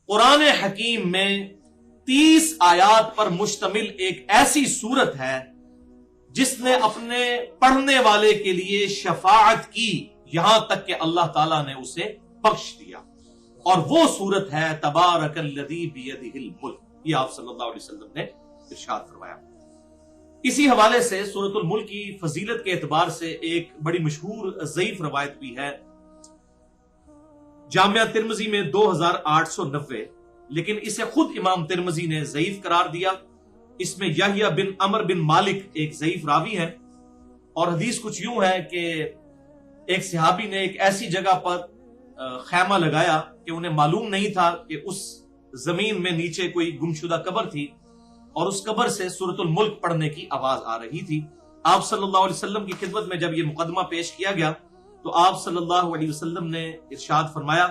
قرآن حکیم میں 30 آیات پر مشتمل ایک ایسی سورت ہے جس نے اپنے پڑھنے والے کے لیے شفاعت کی، یہاں تک کہ اللہ تعالیٰ نے اسے بخش دیا، اور وہ سورت ہے تبارک الذی بیدہ الملک۔ یہ آپ صلی اللہ علیہ وسلم نے ارشاد فرمایا۔ اسی حوالے سے سورۃ الملک کی فضیلت کے اعتبار سے ایک بڑی مشہور ضعیف روایت بھی ہے، جامعہ ترمذی میں 2890، لیکن اسے خود امام ترمذی نے ضعیف قرار دیا۔ اس میں یحییٰ بن عمر بن مالک ایک ضعیف راوی ہے، اور حدیث کچھ یوں ہے کہ ایک صحابی نے ایک ایسی جگہ پر خیمہ لگایا کہ انہیں معلوم نہیں تھا کہ اس زمین میں نیچے کوئی گمشدہ قبر تھی، اور اس قبر سے سورۃ الملک پڑھنے کی آواز آ رہی تھی۔ آپ صلی اللہ علیہ وسلم کی خدمت میں جب یہ مقدمہ پیش کیا گیا تو آپ صلی اللہ علیہ وسلم نے ارشاد فرمایا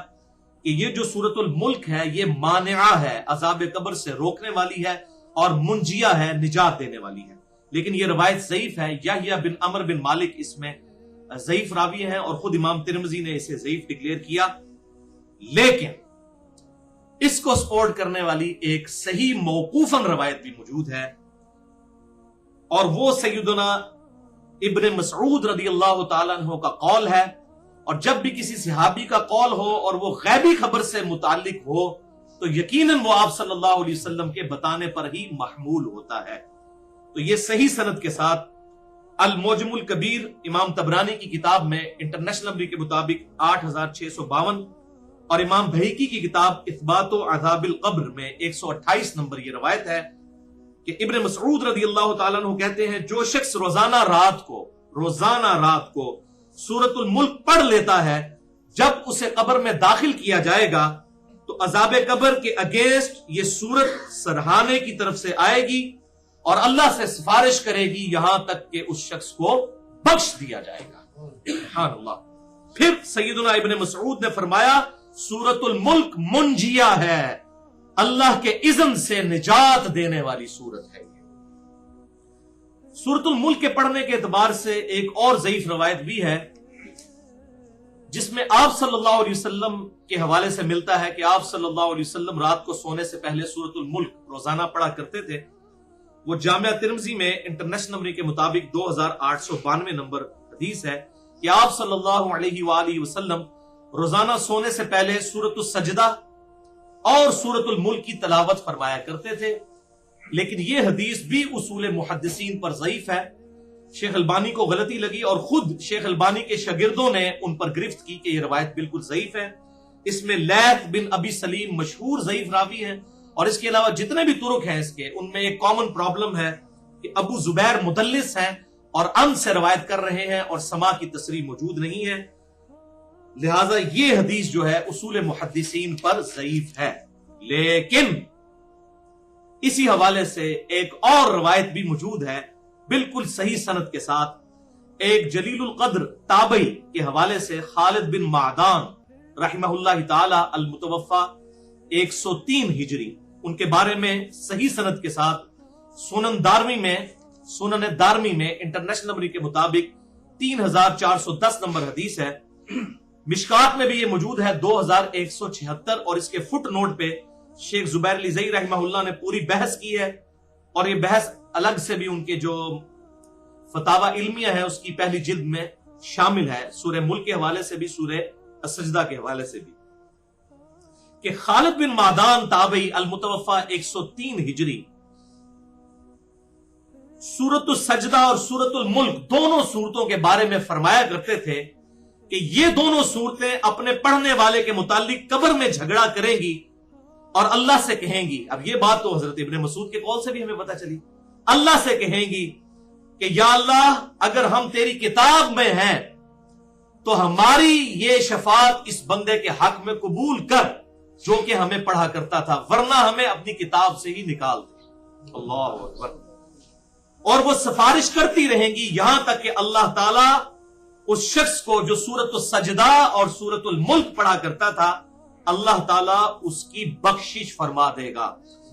کہ یہ جو سورۃ الملک ہے یہ مانعہ ہے، عذاب قبر سے روکنے والی ہے، اور منجیہ ہے، نجات دینے والی ہے۔ لیکن یہ روایت ضعیف ہے، یحییٰ بن عمر بن مالک اس میں ضعیف راوی ہیں، اور خود امام ترمذی نے اسے ضعیف ڈکلیئر کیا۔ لیکن اس کو سپورٹ کرنے والی ایک صحیح موقوفاً روایت بھی موجود ہے، اور وہ سیدنا ابن مسعود رضی اللہ تعالیٰ عنہ کا قول ہے، اور جب بھی کسی صحابی کا قول ہو اور وہ غیبی خبر سے متعلق ہو تو یقیناً وہ آپ صلی اللہ علیہ وسلم کے بتانے پر ہی محمول ہوتا ہے۔ تو یہ صحیح سند کے ساتھ المعجم الکبیر امام طبرانی کی کتاب میں انٹرنیشنل نمبر کے مطابق 8652، اور امام بہیقی کی کتاب اثبات و عذاب القبر میں 128 نمبر یہ روایت ہے کہ ابن مسعود رضی اللہ تعالیٰ عنہ کہتے ہیں جو شخص روزانہ رات کو سورۃ الملک پڑھ لیتا ہے، جب اسے قبر میں داخل کیا جائے گا تو عذاب قبر کے اگینسٹ یہ سورت سرہانے کی طرف سے آئے گی اور اللہ سے سفارش کرے گی یہاں تک کہ اس شخص کو بخش دیا جائے گا۔ سبحان اللہ۔ پھر سیدنا ابن مسعود نے فرمایا سورۃ الملک منجیہ ہے، اللہ کے اذن سے نجات دینے والی سورت ہے۔ سورۃ الملک کے پڑھنے کے اعتبار سے ایک اور ضعیف روایت بھی ہے جس میں آپ صلی اللہ علیہ وسلم کے حوالے سے ملتا ہے کہ آپ صلی اللہ علیہ وسلم رات کو سونے سے پہلے سورۃ الملک روزانہ پڑھا کرتے تھے۔ وہ جامعہ ترمذی میں انٹرنیشنل نمبر کے مطابق 2892 نمبر حدیث ہے کہ آپ صلی اللہ علیہ وآلہ وسلم روزانہ سونے سے پہلے سورۃ السجدہ اور سورۃ الملک کی تلاوت فرمایا کرتے تھے، لیکن یہ حدیث بھی اصول محدثین پر ضعیف ہے۔ شیخ البانی کو غلطی لگی اور خود شیخ البانی کے شاگردوں نے ان پر گرفت کی کہ یہ روایت بالکل ضعیف ہے۔ اس میں لیث بن ابی سلیم مشہور ضعیف راوی ہیں، اور اس کے علاوہ جتنے بھی طرق ہیں اس کے، ان میں ایک کامن پرابلم ہے کہ ابو زبیر مدلس ہیں اور ان سے روایت کر رہے ہیں اور سما کی تصریح موجود نہیں ہے، لہذا یہ حدیث جو ہے اصول محدثین پر ضعیف ہے۔ لیکن اسی حوالے سے ایک اور روایت بھی موجود ہے بالکل صحیح سند کے ساتھ، ایک جلیل القدر تابعی کے حوالے سے خالد بن معدان رحمہ اللہ تعالی المتوفى 103 ہجری، ان کے بارے میں صحیح سند کے ساتھ سنن دارمی میں انٹرنیشنل نمبر کے مطابق 3410 نمبر حدیث ہے۔ مشکات میں بھی یہ موجود ہے 2176، اور اس کے فٹ نوٹ پہ شیخ زبیر علی زئی رحمہ اللہ نے پوری بحث کی ہے، اور یہ بحث الگ سے بھی ان کے جو فتاوی علمیہ ہے اس کی پہلی جلد میں شامل ہے، سورہ ملک کے حوالے سے بھی، سورہ السجدہ کے حوالے سے بھی، کہ خالد بن معدان تابعی المتوفى 103 ہجری سورۃ السجدہ اور سورۃ الملک دونوں صورتوں کے بارے میں فرمایا کرتے تھے کہ یہ دونوں صورتیں اپنے پڑھنے والے کے متعلق قبر میں جھگڑا کریں گی اور اللہ سے کہیں گی۔ اب یہ بات تو حضرت ابن مسعود کے قول سے بھی ہمیں پتہ چلی، اللہ سے کہیں گی کہ یا اللہ اگر ہم تیری کتاب میں ہیں تو ہماری یہ شفاعت اس بندے کے حق میں قبول کر جو کہ ہمیں پڑھا کرتا تھا، ورنہ ہمیں اپنی کتاب سے ہی نکال دے۔ اللہ اکبر۔ اور وہ سفارش کرتی رہیں گی یہاں تک کہ اللہ تعالیٰ اس شخص کو جو سورۃ السجدہ اور سورۃ الملک پڑھا کرتا تھا، اللہ تعالیٰ اس کی بخشش فرما دے گا۔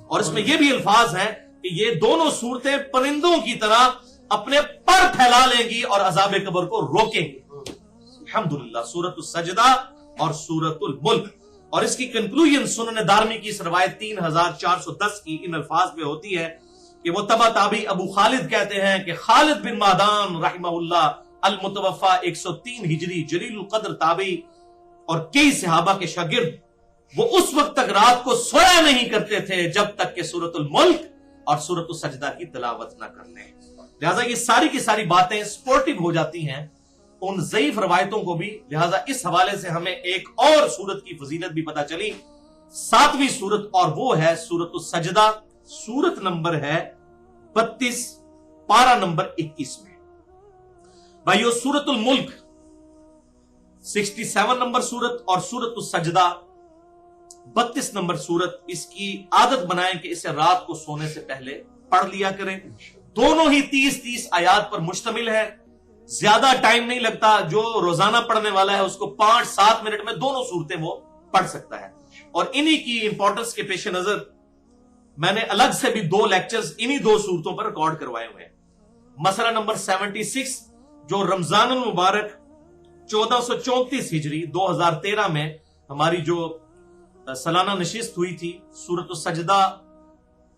اور اس میں یہ بھی الفاظ ہیں کہ یہ دونوں صورتیں پرندوں کی طرح اپنے پر پھیلا لیں گی اور عذاب قبر کو روکیں گی۔ الحمدللہ، سورۃ السجدہ اور سورۃ الملک۔ اور اس کی کنکلوژن سنن دارمی کی اس روایت 3410 کی ان الفاظ میں ہوتی ہے کہ وہ تبع تابعی ابو خالد کہتے ہیں کہ خالد بن معدان رحمہ اللہ المتوفا 103 ہجری جلیل القدر تابعی اور کئی صحابہ کے شاگرد، وہ اس وقت تک رات کو سویا نہیں کرتے تھے جب تک کہ سورۃ الملک اور سورۃ السجدہ کی تلاوت نہ کر لیں۔ لہذا یہ ساری کی ساری باتیں سپورٹیو ہو جاتی ہیں ان ضعیف روایتوں کو بھی، لہذا اس حوالے سے ہمیں ایک اور سورت کی فضیلت بھی پتہ چلی، 7ویں سورت، اور وہ ہے سورۃ السجدہ، سورت نمبر ہے 32، پارہ نمبر 21 میں۔ بھائیو، سورۃ الملک 67 نمبر سورت اور سورۃ السجدہ 32 نمبر سورت، اس کی عادت بنائیں کہ اسے رات کو سونے سے پہلے پڑھ لیا کریں۔ دونوں ہی 30 آیات پر مشتمل ہے، زیادہ ٹائم نہیں لگتا، جو روزانہ پڑھنے والا ہے اس کو 5-7 منٹ میں دونوں صورتیں وہ پڑھ سکتا ہے۔ اور انہی کی امپورٹنس کے پیش نظر میں نے الگ سے بھی 2 لیکچرز انہی 2 صورتوں پر ریکارڈ کروائے ہوئے ہیں۔ مسئلہ نمبر 76 جو رمضان المبارک 1434 ہجری 2013 میں ہماری جو سالانہ نشست ہوئی تھی سورۃ السجدہ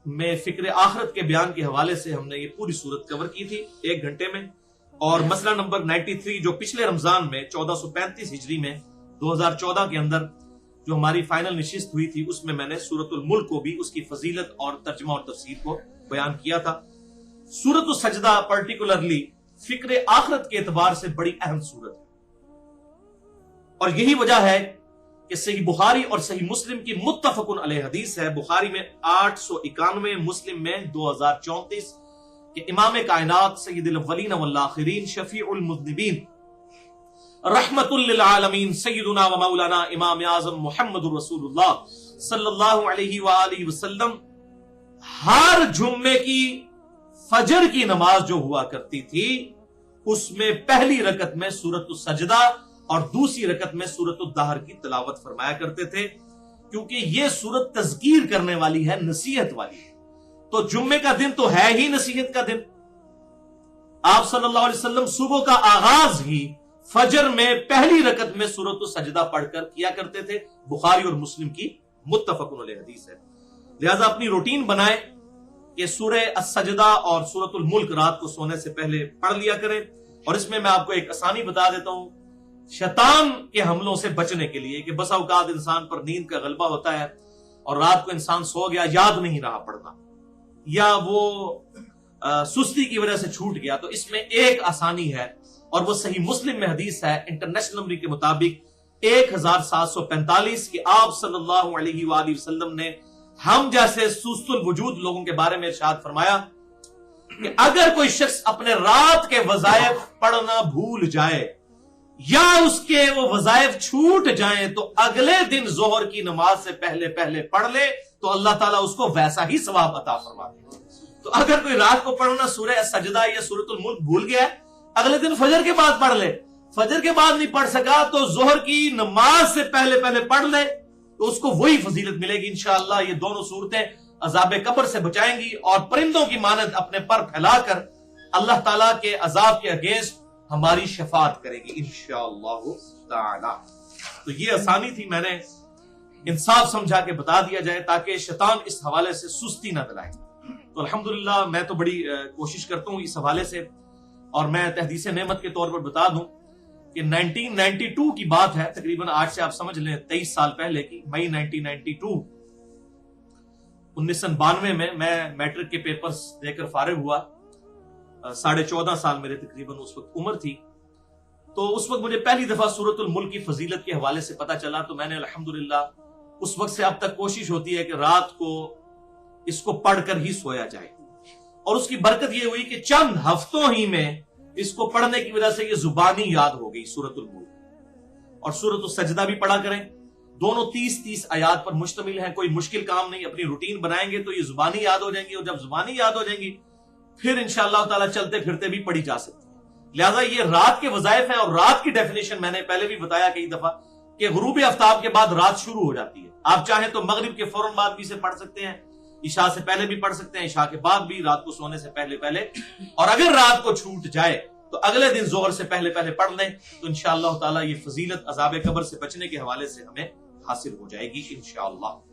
میں فکر آخرت کے بیان کے حوالے سے ہم نے یہ پوری سورت کور کی تھی 1 گھنٹے میں۔ اور مسئلہ نمبر 93 جو پچھلے رمضان میں 1435 ہجری میں 2014 کے اندر جو ہماری فائنل نشست ہوئی تھی، اس میں میں نے سورۃ الملک کو بھی اس کی فضیلت اور ترجمہ اور تفسیر کو بیان کیا تھا۔ سورۃ السجدہ پرٹیکولرلی فکر آخرت کے اعتبار سے بڑی اہم سورت ہے، اور یہی وجہ ہے کہ صحیح بخاری اور صحیح مسلم کی متفق علیہ حدیث ہے، بخاری میں 891، مسلم میں 2034، کہ امام کائنات سید الاولین والآخرین شفیع المذنبین رحمت للعالمین سیدنا و مولانا امام اعظم محمد رسول اللہ صلی اللہ علیہ وآلہ وسلم ہر جمعے کی فجر کی نماز جو ہوا کرتی تھی اس میں پہلی رکعت میں سورۃ السجدہ اور دوسری رکعت میں سورۃ الدہر کی تلاوت فرمایا کرتے تھے، کیونکہ یہ سورت تذکیر کرنے والی ہے، نصیحت والی ہے۔ تو جمعے کا دن تو ہے ہی نصیحت کا دن، آپ صلی اللہ علیہ وسلم صبح کا آغاز ہی فجر میں پہلی رکعت میں سورۃ السجدہ پڑھ کر کیا کرتے تھے، بخاری اور مسلم کی متفق علیہ حدیث ہے۔ لہذا اپنی روٹین بنائیں کہ سورہ السجدہ اور سورۃ الملک رات کو سونے سے پہلے پڑھ لیا کریں۔ اور اس میں آپ کو ایک آسانی بتا دیتا ہوں شیطان کے حملوں سے بچنے کے لیے، کہ بسا اوقات انسان پر نیند کا غلبہ ہوتا ہے اور رات کو انسان سو گیا، یاد نہیں رہا پڑھنا، یا وہ سستی کی وجہ سے چھوٹ گیا، تو اس میں ایک آسانی ہے، اور وہ صحیح مسلم میں حدیث ہے انٹرنیشنل نمبر کے مطابق 1745، کہ آپ صلی اللہ علیہ وآلہ وسلم نے ہم جیسے سست الوجود لوگوں کے بارے میں ارشاد فرمایا کہ اگر کوئی شخص اپنے رات کے وظائف پڑھنا بھول جائے یا اس کے وہ وظائف چھوٹ جائیں تو اگلے دن ظہر کی نماز سے پہلے پڑھ لے تو اللہ تعالیٰ اس کو ویسا ہی ثواب عطا فرما دے۔ تو اگر کوئی رات کو پڑھنا سورہ السجدہ یا سورۃ الملک بھول گیا، اگلے دن فجر کے بعد پڑھ لے، فجر کے بعد نہیں پڑھ سکا تو ظہر کی نماز سے پہلے پڑھ لے، تو اس کو وہی فضیلت ملے گی انشاءاللہ۔ یہ دونوں صورتیں عذاب قبر سے بچائیں گی اور پرندوں کی مانند اپنے پر پھیلا کر اللہ تعالیٰ کے عذاب کے اگینسٹ ہماری شفاعت کرے گی انشاءاللہ تعالی۔ تو یہ آسانی تھی، میں نے انصاف سمجھا کے بتا دیا جائے تاکہ شیطان اس حوالے سے سستی نہ دلائے۔ تو الحمدللہ میں تو بڑی کوشش کرتا ہوں اس حوالے سے، اور میں تحدیث نعمت کے طور پر بتا دوں کہ 1992 کی بات ہے، تقریباً آج سے آپ سمجھ لیں 23 سال پہلے کی، مئی 1992، 1992 میں میٹرک کے پیپرز دے کر فارغ ہوا، 14.5 سال میرے تقریباً اس وقت عمر تھی۔ تو اس وقت مجھے پہلی دفعہ سورۃ الملک کی فضیلت کے حوالے سے پتا چلا، تو میں نے الحمدللہ اس وقت سے اب تک کوشش ہوتی ہے کہ رات کو اس کو پڑھ کر ہی سویا جائے، اور اس کی برکت یہ ہوئی کہ چند ہفتوں ہی میں اس کو پڑھنے کی وجہ سے یہ زبانی یاد ہو گئی سورۃ الملک، اور سورۃ السجدہ بھی پڑھا کریں، دونوں 30 آیات پر مشتمل ہیں، کوئی مشکل کام نہیں، اپنی روٹین بنائیں گے تو یہ زبانی یاد ہو جائیں گی، اور جب زبانی یاد ہو جائیں گی پھر انشاءاللہ تعالیٰ چلتے پھرتے بھی پڑھی جا سکتی ہے۔ لہٰذا یہ رات کے وظائف ہیں، اور رات کی ڈیفینیشن میں نے پہلے بھی بتایا کئی دفعہ کہ غروب آفتاب کے بعد رات شروع ہو جاتی ہے، آپ چاہیں تو مغرب کے فوراً بعد بھی اسے پڑھ سکتے ہیں، عشاء سے پہلے بھی پڑھ سکتے ہیں، عشاء کے بعد بھی، رات کو سونے سے پہلے، اور اگر رات کو چھوٹ جائے تو اگلے دن ظہر سے پہلے پڑھ لیں، تو انشاءاللہ تعالیٰ یہ فضیلت عذاب قبر سے بچنے کے حوالے سے ہمیں حاصل ہو جائے گی انشاءاللہ.